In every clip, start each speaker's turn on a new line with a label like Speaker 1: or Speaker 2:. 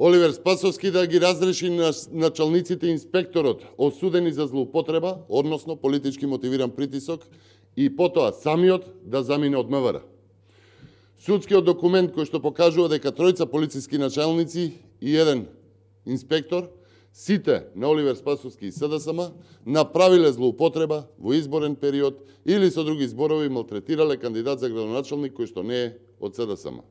Speaker 1: Оливер Спасовски да ги разреши началниците и инспекторот осудени за злоупотреба, односно политички мотивиран притисок, и потоа самиот да замине од МВР. Судскиот документ кој што покажува дека тројца полициски началници и еден инспектор, сите на Оливер Спасовски и СДСМ, направиле злоупотреба во изборен период или со други зборови малтретирале кандидат за градоначалник кој што не е од СДСМ.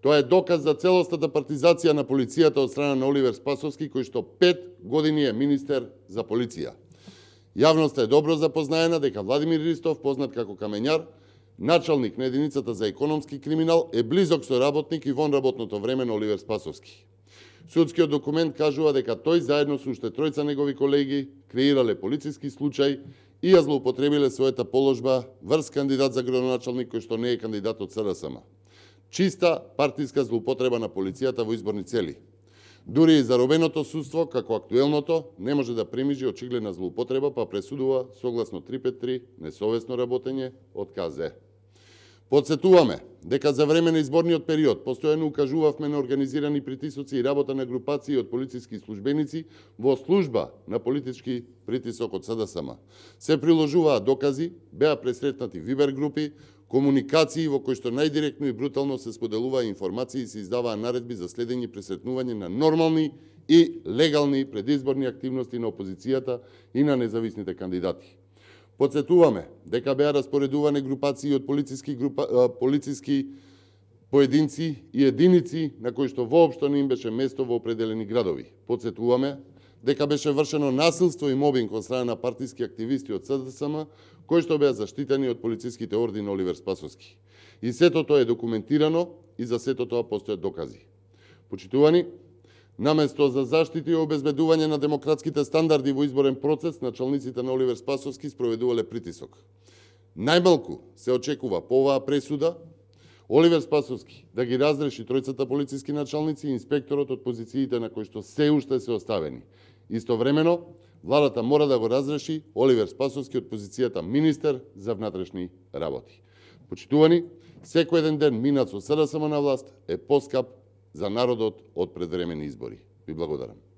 Speaker 1: Тоа е доказ за целосната партизација на полицијата од страна на Оливер Спасовски, кој што 5 години е министер за полиција. Јавноста е добро запознаена дека Владимир Ристов, познат како Камењар, началник на единицата за економски криминал, е близок соработник и вон работното време на Оливер Спасовски. Судскиот документ кажува дека тој заедно со уште тројца негови колеги креирале полициски случај и ја злоупотребиле својата положба врз кандидат за градоначалник кој што не е кандидат од СДСМ. Чиста партиска злоупотреба на полицијата во изборни цели. Дури и заробеното судство, како актуелното, не може да премижи очигледна злоупотреба, па пресудува согласно 353 несовесно работење од КЗ. Подсетуваме дека за време на изборниот период постојано укажувавме на организирани притисоци и работа на групации од полициски службеници во служба на политички притисок од СДСМ. Се приложуваа докази, беа пресретнати вибер групи, комуникации во кои што најдиректно и брутално се споделуваа информации и се издаваа наредби за следење и пресретнување на нормални и легални предизборни активности на опозицијата и на независните кандидати. Подсетуваме дека беа распоредувани групации од полициски поединци и единици на кои што воопшто не им беше место во определени градови. Подсетуваме дека беше вршено насилство и мобинг од страна на партиски активисти од СДСМ, кои што беа заштитени од полициските орди на Оливер Спасовски. И сето тоа е документирано и за сето тоа постојат докази. Почитувани, наместо за заштита и обезбедување на демократските стандарди во изборен процес, началниците на Оливер Спасовски спроведувале притисок. Најмалку се очекува по оваа пресуда Оливер Спасовски да ги разреши тројцата полициски началници и инспекторот од позициите на кои што се уште се оставени. Истовремено, владата мора да го разреши Оливер Спасовски од позицијата министер за внатрешни работи. Почитувани, секој еден ден минат со СДСМ на власт е поскап за народот од предвремени избори. Ви благодарам.